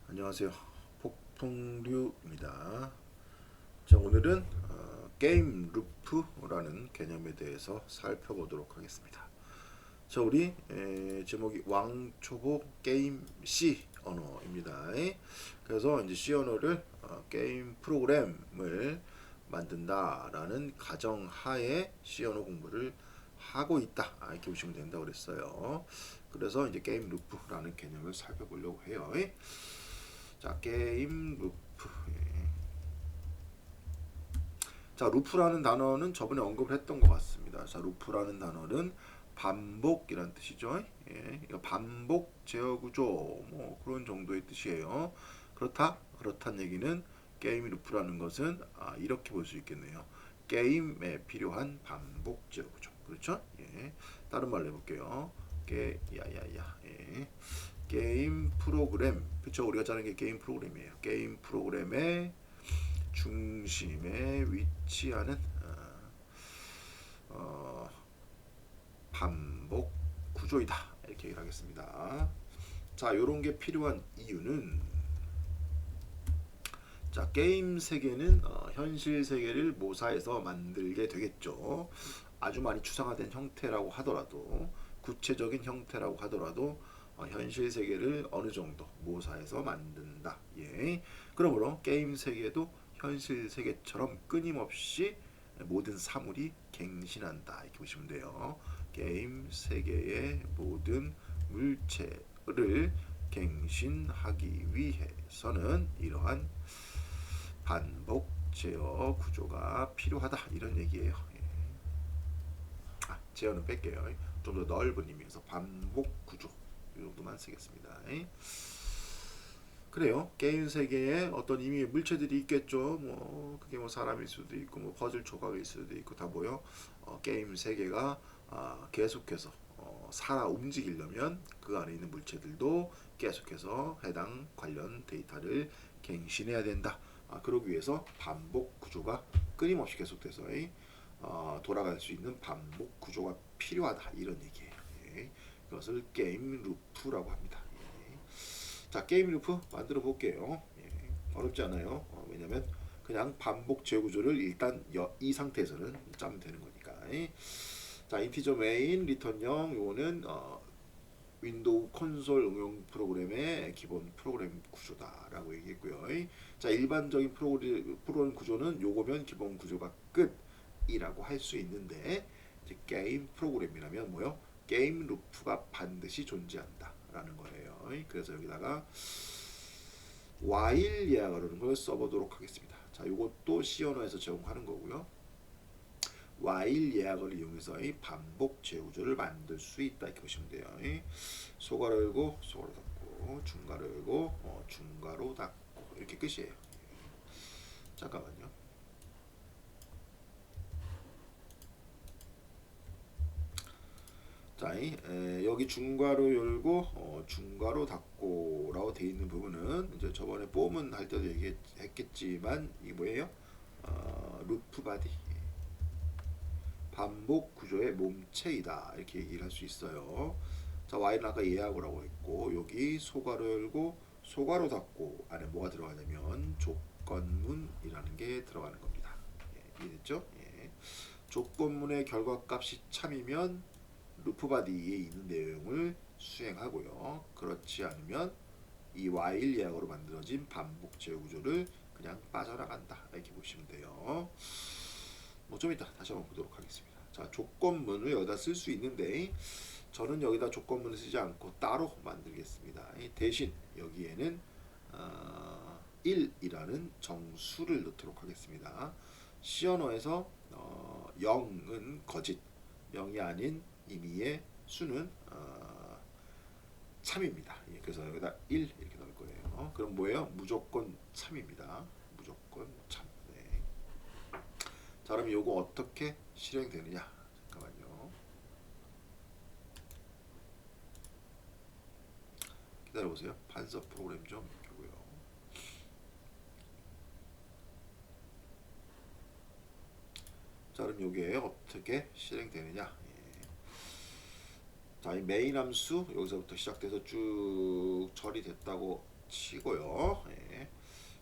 안녕하세요. 폭풍류입니다. 자, 오늘은 게임 루프라는 개념에 대해서 살펴보도록 하겠습니다. 자, 우리 제목이 왕초보 게임 C 언어입니다. 그래서 이제 C 언어를 게임 프로그램을 만든다라는 가정하에 C 언어 공부를 하고 있다. 이렇게 보시면 된다고 그랬어요. 그래서 이제 게임 루프라는 개념을 살펴보려고 해요. 자, 게임 루프. 자, 루프라는 단어는 저번에 언급을 했던 것 같습니다. 자, 루프라는 단어는 반복이란 뜻이죠. 이거 반복 제어 구조 뭐 그런 정도의 뜻이에요. 그렇다는 얘기는 게임 루프라는 것은 이렇게 볼 수 있겠네요. 게임에 필요한 반복 제어 구조. 그렇죠? 다른 말로 해볼게요. 야야야. 게임 프로그램. 그쵸? 우리가 짜는 게 게임 프로그램이에요. 게임 프로그램의 중심에 위치하는 어, 반복 구조이다. 이렇게 얘기를 하겠습니다. 자, 요런 게 필요한 이유는 자, 게임 세계는 현실 세계를 모사해서 만들게 되겠죠. 아주 많이 추상화된 형태라고 하더라도 구체적인 형태라고 하더라도 현실 세계를 어느 정도 모사해서 만든다. 그러므로 게임 세계도 현실 세계처럼 끊임없이 모든 사물이 갱신한다. 이렇게 보시면 돼요. 게임 세계의 모든 물체를 갱신하기 위해서는 이러한 반복 제어 구조가 필요하다. 이런 얘기예요. 제어는 뺄게요. 좀 더 넓은 의미에서 반복 구조 이 정도만 쓰겠습니다. 그래요. 게임 세계에 어떤 의미의 물체들이 있겠죠. 뭐 그게 뭐 사람일 수도 있고 뭐 퍼즐 조각일 수도 있고 다 뭐요. 게임 세계가 계속해서 살아 움직이려면 그 안에 있는 물체들도 계속해서 해당 관련 데이터를 갱신해야 된다. 그러기 위해서 반복 구조가 끊임없이 계속돼서 돌아갈 수 있는 반복 구조가 필요하다. 이런 얘기예요. 그것을 게임 루프라고 합니다. 자, 게임 루프 만들어 볼게요. 어렵지 않아요. 왜냐면 그냥 반복 제어 구조를 일단 이 상태에서는 짜면 되는 거니까. 자, 인티저 메인 리턴 0 요거는 윈도우 콘솔 응용 프로그램의 기본 프로그램 구조다라고 얘기했고요. 자, 일반적인 프로그램 구조는 요거면 기본 구조가 끝이라고 할 수 있는데 이제 게임 프로그램이라면 뭐요? 게임 루프가 반드시 존재한다라는 거예요. 그래서 여기다가 while 예약을 걸 써보도록 하겠습니다. 자, 요것도 C 언어에서 제공하는 거고요. while 예약을 이용해서 반복 제구조를 만들 수 있다 이렇게 보시면 돼요. 소가로 열고 소가로 닫고 중가로 열고 중가로 닫고 이렇게 끝이에요. 잠깐만요. 자, 여기 중괄호 열고 중괄호 닫고라고 돼 있는 부분은 이제 저번에 뽐은 할 때도 얘기했겠지만 이게 뭐예요? 루프 바디 반복 구조의 몸체이다 이렇게 얘기를 할 수 있어요. 자, y는 아까 예약이라고 했고 여기 소괄호 열고 소괄호 닫고 안에 뭐가 들어가냐면 조건문이라는 게 들어가는 겁니다. 이해됐죠? 조건문의 결과값이 참이면 루프바디에 있는 내용을 수행하고요. 그렇지 않으면 이 while 예약으로 만들어진 반복 제어 구조를 그냥 빠져나간다 이렇게 보시면 돼요. 뭐 좀 이따 다시 한번 보도록 하겠습니다. 자, 조건문을 여기다 쓸 수 있는데 저는 여기다 조건문을 쓰지 않고 따로 만들겠습니다. 대신 여기에는 1이라는 정수를 넣도록 하겠습니다. C 언어에서 0은 거짓, 0이 아닌 임의의 수는 참입니다. 그래서 여기다 1 이렇게 넣을 거예요. 그럼 뭐예요? 무조건 참입니다. 무조건 참. 네. 자, 그럼 이거 어떻게 실행되느냐? 잠깐만요. 기다려보세요. 판서 프로그램 좀 켜고요. 자, 그럼 이게 어떻게 실행되느냐? 자, 이 메인 함수 여기서부터 시작돼서 쭉 처리됐다고 치고요. 예.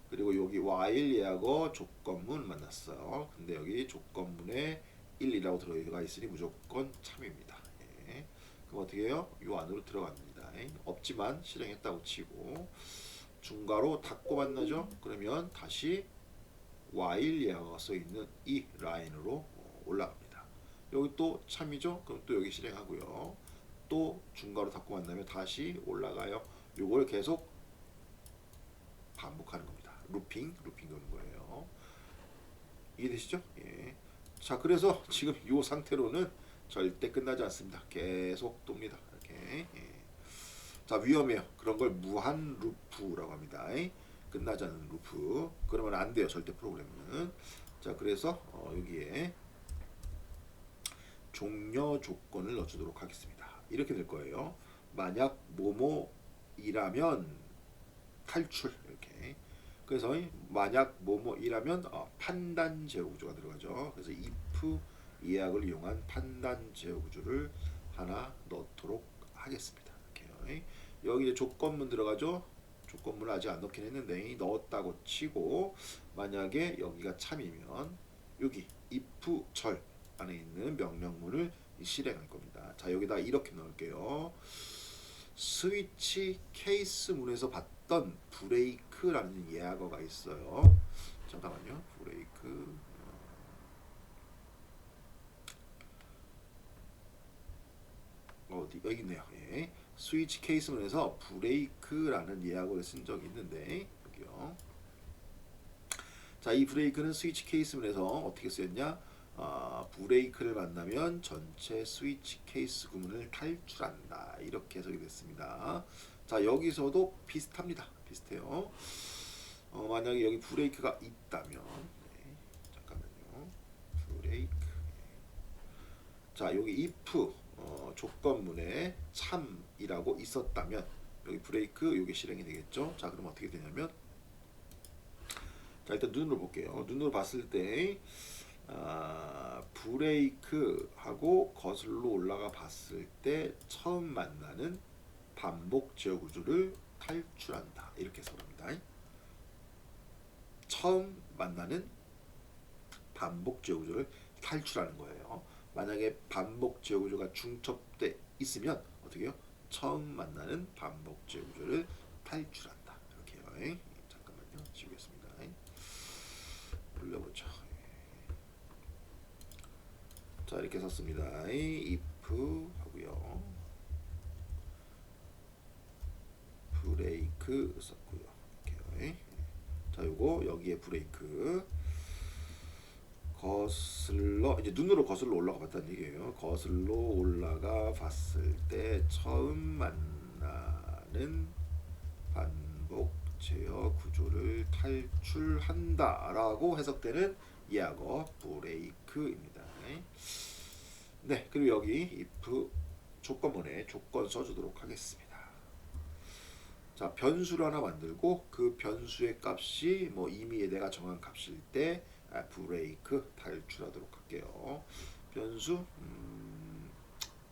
그리고 여기 while 예하고 조건문 만났어요. 근데 여기 조건문에 1이라고 들어가 있으니 무조건 참입니다. 예. 그럼 어떻게 해요? 요 안으로 들어갑니다. 없지만 실행했다고 치고 중괄호 닫고 만나죠? 그러면 다시 while 예하고 써있는 이 라인으로 올라갑니다. 여기 또 참이죠? 그럼 또 여기 실행하고요. 또 중괄호 닫고 만나면 다시 올라가요. 요걸 계속 반복하는 겁니다. 루핑 도는 거예요. 이해되시죠? 예. 자, 그래서 지금 이 상태로는 절대 끝나지 않습니다. 계속 돕니다. 이렇게. 예. 자, 위험해요. 그런 걸 무한 루프라고 합니다. 끝나지 않는 루프. 그러면 안 돼요. 절대 프로그램은. 자, 그래서 여기에 종료 조건을 넣어주도록 하겠습니다. 이렇게 될 거예요. 만약 뭐뭐이라면 탈출 이렇게. 그래서 만약 뭐뭐이라면 판단 제어 구조가 들어가죠. 그래서 if 예약을 이용한 판단 제어 구조를 하나 넣도록 하겠습니다. 이렇게요. 여기 이제 조건문 들어가죠. 조건문을 아직 안 넣긴 했는데 넣었다고 치고 만약에 여기가 참이면 여기 if 절 안에 있는 명령문을 실행할 겁니다. 자, 여기다 이렇게 넣을게요. 스위치 케이스 문에서 봤던 브레이크라는 예약어가 있어요. 잠깐만요. 브레이크 어디 여기 있네요. 예. 스위치 케이스 문에서 브레이크라는 예약어를 쓴 적이 있는데 여기요. 자, 이 브레이크는 스위치 케이스 문에서 어떻게 쓰였냐? 브레이크를 만나면 전체 스위치 케이스 구문을 탈출한다. 이렇게 해석이 됐습니다. 자, 여기서도 비슷합니다. 비슷해요. 만약에 여기 브레이크가 있다면 잠깐만요. 브레이크. 자, 여기 if 조건문에 참이라고 있었다면 여기 브레이크 여기 실행이 되겠죠. 자, 그럼 어떻게 되냐면 자, 일단 눈으로 볼게요. 눈으로 봤을 때 브레이크하고 거슬러 올라가 봤을 때 처음 만나는 반복 제어 구조를 탈출한다. 이렇게 해석합니다. 처음 만나는 반복 제어 구조를 탈출하는 거예요. 만약에 반복 제어 구조가 중첩돼 있으면 어떻게 해요? 처음 만나는 반복 제어 구조를 탈출한다. 이렇게요. 잠깐만요. 지우겠습니다. 올려보죠. 자, 이렇게 썼습니다. if 하고요. 브레이크 썼고요. 이렇게. 자, 요거 여기에 브레이크 거슬러 이제 눈으로 거슬러 올라가 봤다는 얘기예요. 거슬러 올라가 봤을 때 처음 만나는 반복 제어 구조를 탈출한다라고 해석되는 예약어 브레이크입니다. 네, 그리고 여기 if 조건문에 조건 써주도록 하겠습니다. 자, 변수를 하나 만들고 그 변수의 값이 뭐 이미 내가 정한 값일 때 브레이크 탈출하도록 할게요. 변수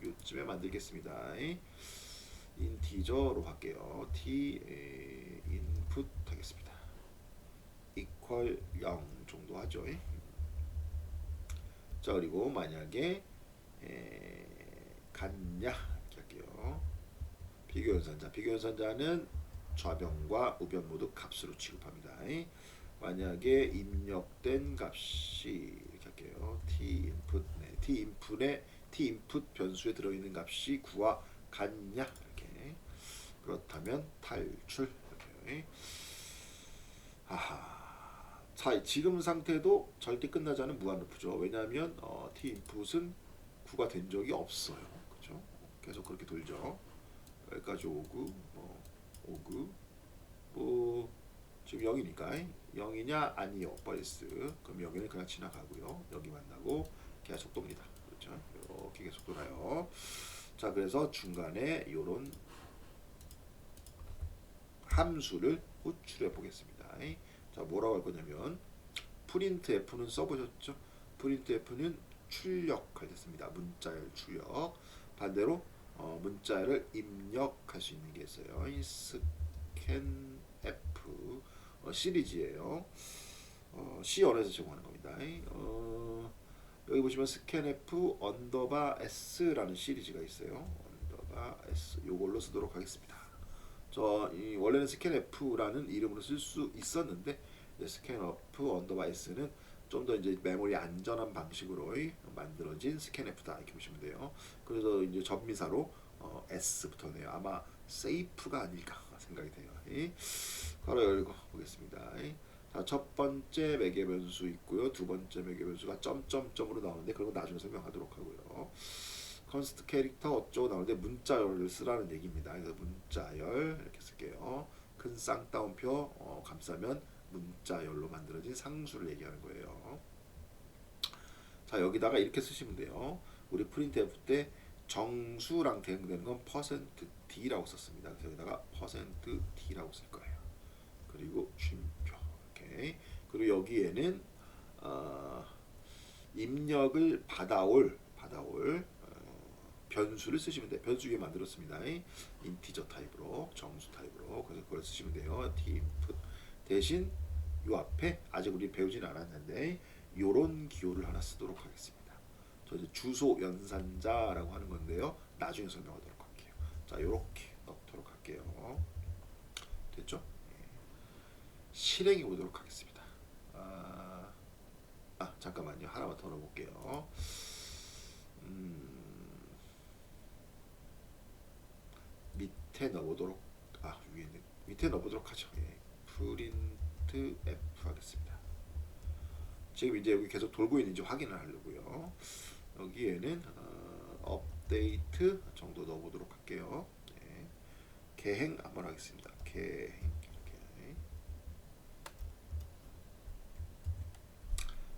요쯤에 만들겠습니다. 인티저로 할게요. t input 하겠습니다. equal 0 정도 하죠. 자, 그리고 만약에 같냐 이렇게 할게요. 비교연산자는 좌변과 우변 모두 값으로 취급합니다. 만약에 입력된 값이 이렇게 할게요. t input 변수에 들어있는 값이 9와 같냐 이렇게. 그렇다면 탈출 이렇게. 자, 지금 상태도 절대 끝나지 않은 무한 루프죠. 왜냐하면 t input은 9가 된 적이 없어요. 그렇죠? 계속 그렇게 돌죠. 여기까지 오고 뭐 지금 0이니까 0이냐 아니요 false. 그럼 여기는 그냥 지나가고요. 여기 만나고 계속 돕니다. 그렇죠? 이렇게 계속 돌아요. 자, 그래서 중간에 이런 함수를 호출해 보겠습니다. 자, 뭐라고 할 거냐면 printf는 써보셨죠? printf는 출력할 때 씁니다. 문자열 출력. 반대로 문자를 입력할 수 있는 게 있어요. 스캔F 시리즈예요. C언에서 제공하는 겁니다. 여기 보시면 스캔F 언더바 S라는 시리즈가 있어요. 언더바 S 요걸로 쓰도록 하겠습니다. 원래는 스캔F라는 이름으로 쓸 수 있었는데 스캔F 언더바 S는 좀 더 이제 메모리 안전한 방식으로 만들어진 스캔F다 이렇게 보시면 돼요. 그래서 이제 전미사로 S 붙었네요. 아마 세이프가 아닐까 생각이 돼요. 괄호 열고 보겠습니다. 자, 첫 번째 매개 변수 있고요. 두 번째 매개 변수가 점점점으로 나오는데 그리고 나중에 설명하도록 하고요. 컨스트 캐릭터 어쩌고 나오는데 문자열을 쓰라는 얘기입니다. 그래서 문자열 이렇게 쓸게요. 큰 쌍따옴표 감싸면 문자열로 만들어진 상수를 얘기하는 거예요. 자, 여기다가 이렇게 쓰시면 돼요. 우리 프린트F 때 정수랑 대응되는 건 %d라고 썼습니다. 그래서 여기다가 %d라고 쓸 거예요. 그리고 쉼표 이렇게. 그리고 여기에는 입력을 받아올 변수를 쓰시면 돼요. 변수 위에 만들었습니다. 인티저 타입으로 정수 타입으로. 그래서 그걸 쓰시면 돼요. tInput 대신 요 앞에 아직 우리 배우진 않았는데 요런 기호를 하나 쓰도록 하겠습니다. 저 이제 주소 연산자라고 하는 건데요. 나중에 설명하도록 할게요. 자, 요렇게 넣도록 할게요. 됐죠? 실행해 보도록 하겠습니다. 잠깐만요. 하나만 더 넣어볼게요. 밑에 넣어보도록 위에 밑에 넣어보도록 하죠. 프린트 F 하겠습니다. 지금 이제 여기 계속 돌고 있는지 확인을 하려고요. 여기에는 업데이트 정도 넣어보도록 할게요. 개행 한번 하겠습니다. 개행 이렇게.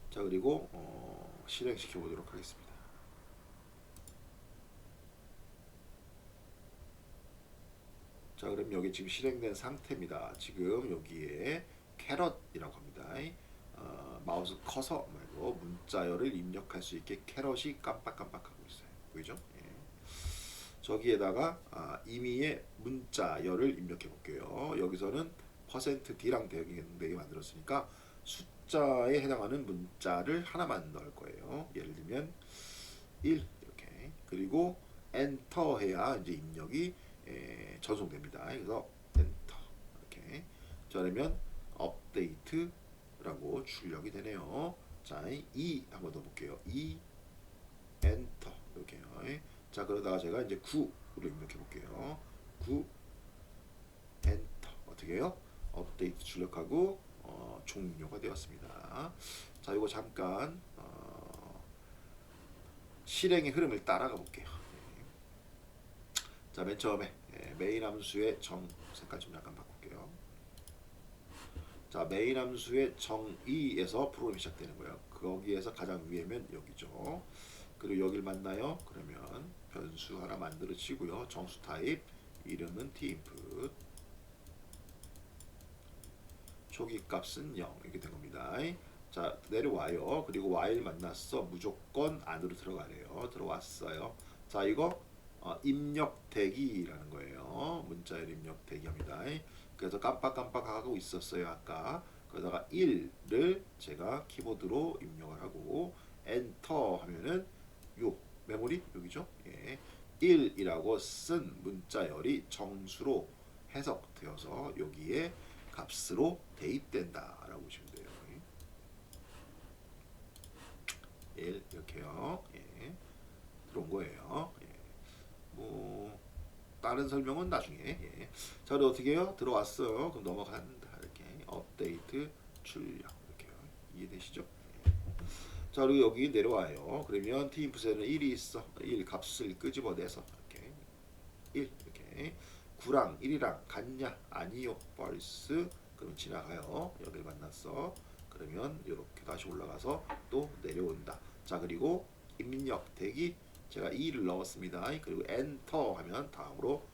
자, 그리고 실행시켜 보도록 하겠습니다. 자, 그럼 여기 지금 실행된 상태입니다. 지금 여기에 캐럿이라고 합니다. 마우스 커서 말고 문자열을 입력할 수 있게 캐럿이 깜빡깜빡하고 있어요. 보이죠? 저기에다가 임의의 문자열을 입력해 볼게요. 여기서는 %d랑 대응되게 만들었으니까 숫자에 해당하는 문자를 하나만 넣을 거예요. 예를 들면 1 이렇게. 그리고 엔터 해야 이제 입력이 전송됩니다. 그래서 엔터 이렇게. 자, 그러면 업데이트라고 출력이 되네요. 자, 2 한번 넣어볼게요. 2 엔터 이렇게요. 자, 그러다가 제가 이제 9로 입력해 볼게요. 9 엔터. 어떻게 해요? 업데이트 출력하고 종료가 되었습니다. 자, 이거 잠깐 실행의 흐름을 따라가 볼게요. 자, 맨 처음에 메인 함수의 정 색깔 좀 약간 바꿀게요. 자, 메인 함수의 정의에서 프로그램이 시작되는 거예요. 거기에서 가장 위에면 여기죠. 그리고 여기를 만나요. 그러면 변수 하나 만들어지고요. 정수 타입 이름은 tInput 초기 값은 0 이렇게 된 겁니다. 자, 내려와요. 그리고 y를 만났어. 무조건 안으로 들어가래요. 들어왔어요. 자, 이거 입력 대기라는 거예요. 문자열 입력 대기합니다. 그래서 깜빡깜빡하고 있었어요. 아까. 그러다가 1을 제가 키보드로 입력을 하고 엔터 하면은 요 메모리 여기죠. 1이라고 쓴 문자열이 정수로 해석되어서 여기에 값으로 대입된다라고 보시면 돼요. 1 이렇게요. 들어온 거예요. 뭐 다른 설명은 나중에. 자, 그럼 어떻게 해요? 들어왔어요. 그럼 넘어간다. 이렇게 업데이트 출력 이렇게요. 이해되시죠? 자, 그리고 여기 내려와요. 그러면 tInput에는 1이 있어. 1 값을 끄집어내서 이렇게 1 이렇게 9랑 1이랑 같냐? 아니요. false. 그럼 지나가요. 여기를 만났어. 그러면 이렇게 다시 올라가서 또 내려온다. 자, 그리고 입력 대기 제가 2를 넣었습니다. 그리고 엔터 하면 다음으로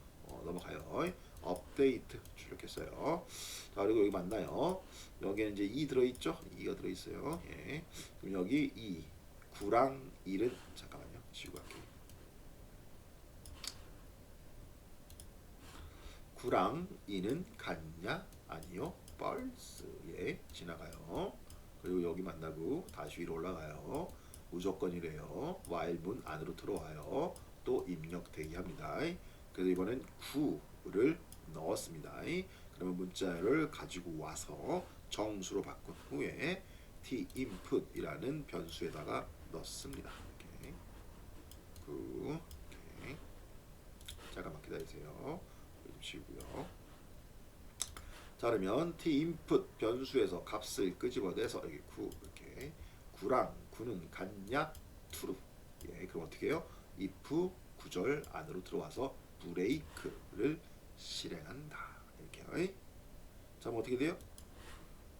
넘어가요. 업데이트 출력했어요. 자, 그리고 여기 맞나요? 여기에 이제 2 들어있죠? 2가 들어있어요. 그럼 여기 2, 9랑 1은 잠깐만요. 지우고 갈게요. 구랑 이는 갔냐? 아니요. 벌써 예 지나가요. 그리고 여기 만나고 다시 위로 올라가요. 무조건이래요. while 문 안으로 들어와요. 또 입력 대기합니다. 그래서 이번엔 9를 넣었습니다. 그러면 문자를 가지고 와서 정수로 바꾼 후에 t input이라는 변수에다가 넣습니다. 이렇게 9 이렇게. 잠깐만 기다리세요. 좀 지우고요. 자 그러면 t input 변수에서 값을 끄집어내서 여기 9 이렇게 9랑 9는 같냐? true. 예, 그럼 어떻게 해요? if 구절 안으로 들어와서 브레이크를 실행한다. 이렇게. 자, 그럼 어떻게 돼요?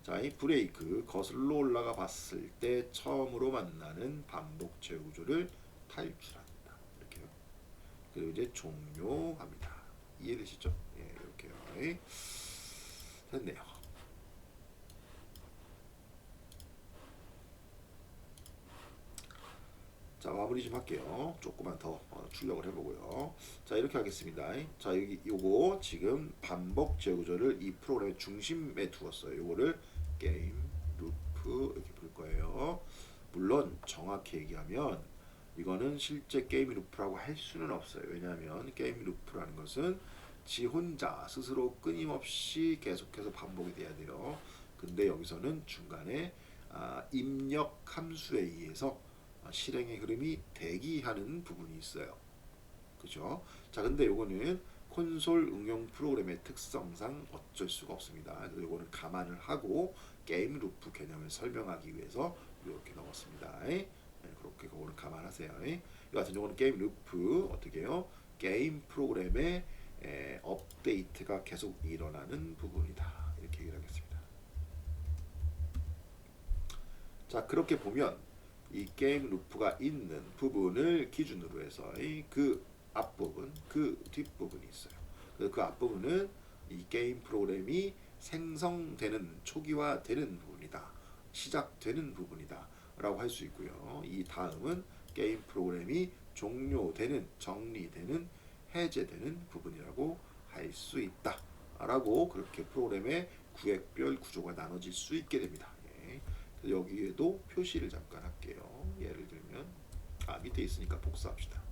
자, 이 브레이크 거슬러 올라가 봤을 때 처음으로 만나는 반복체 구조를 탈출한다. 이렇게요. 그리고 이제 종료합니다. 이해되시죠? 예, 이렇게요. 됐네요. 자 마무리 좀 할게요. 조금만 더 출력을 해보고요. 자 이렇게 하겠습니다. 자 여기 요거 지금 반복 제구조를 이 프로그램의 중심에 두었어요. 요거를 게임 루프 이렇게 부를 거예요. 물론 정확히 얘기하면 이거는 실제 게임 루프라고 할 수는 없어요. 왜냐하면 게임 루프라는 것은 지 혼자 스스로 끊임없이 계속해서 반복이 돼야 돼요. 근데 여기서는 중간에 입력 함수에 의해서 실행의 흐름이 대기하는 부분이 있어요. 그죠? 자, 근데 요거는 콘솔 응용 프로그램의 특성상 어쩔 수가 없습니다. 그래서 요거는 감안을 하고 게임 루프 개념을 설명하기 위해서 이렇게 넣었습니다. 네, 그렇게 그거는 감안하세요. 이 같은 경우는 게임 루프 어떻게 해요? 게임 프로그램의 업데이트가 계속 일어나는 부분이다. 이렇게 얘기를 하겠습니다. 자, 그렇게 보면 이 게임 루프가 있는 부분을 기준으로 해서 그 앞부분, 그 뒷부분이 있어요. 그래서 그 앞부분은 이 게임 프로그램이 생성되는 초기화되는 부분이다. 시작되는 부분이다. 라고 할 수 있고요. 이 다음은 게임 프로그램이 종료되는, 정리되는, 해제되는 부분이라고 할 수 있다. 라고 그렇게 프로그램의 구획별 구조가 나눠질 수 있게 됩니다. 여기에도 표시를 잠깐 할게요. 예를 들면 밑에 있으니까 복사합시다.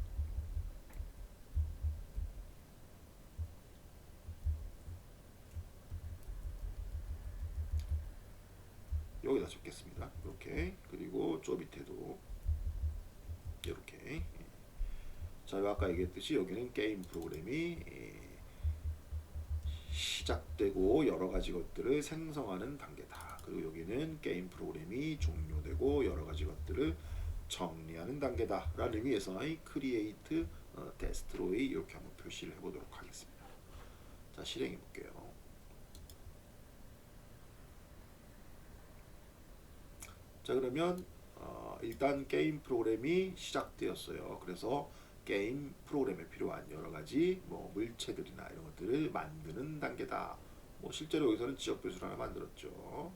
여기다 적겠습니다. 이렇게. 그리고 저 밑에도 이렇게. 자, 아까 얘기했듯이 여기는 게임 프로그램이 시작되고 여러 가지 것들을 생성하는 단계다. 그리고 여기는 게임 프로그램이 종료되고 여러 가지 것들을 정리하는 단계다. 라는 의미에서 create, destroy 이렇게 한번 표시를 해보도록 하겠습니다. 자, 실행해 볼게요. 자, 그러면 일단 게임 프로그램이 시작되었어요. 그래서 게임 프로그램에 필요한 여러 가지 뭐 물체들이나 이런 것들을 만드는 단계다. 뭐 실제로 여기서는 지역 변수를 하나 만들었죠.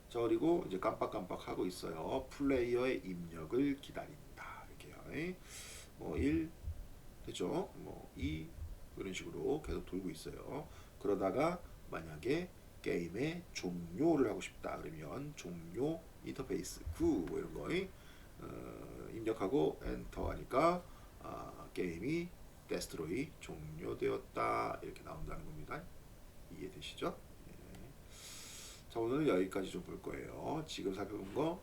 자 그리고 이제 깜빡깜빡 하고 있어요. 플레이어의 입력을 기다린다. 이렇게요. 뭐 1 됐죠? 뭐 2 이런 식으로 계속 돌고 있어요. 그러다가 만약에 게임의 종료를 하고 싶다 그러면 종료 인터페이스 9 뭐 이런 거 입력하고 엔터 하니까 게임이 데스트로이 종료되었다 이렇게 나온다는 겁니다. 이해되시죠? 네. 자 오늘은 여기까지 좀 볼 거예요. 지금 살펴본 거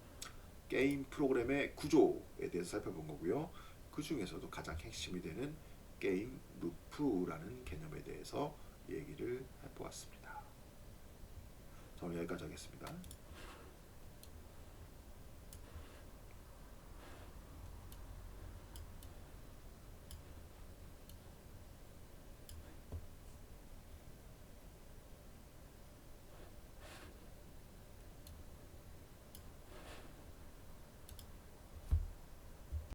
게임 프로그램의 구조에 대해서 살펴본 거고요. 그 중에서도 가장 핵심이 되는 게임 루프라는 개념에 대해서 얘기를 해보았습니다. 자 오늘 여기까지 하겠습니다.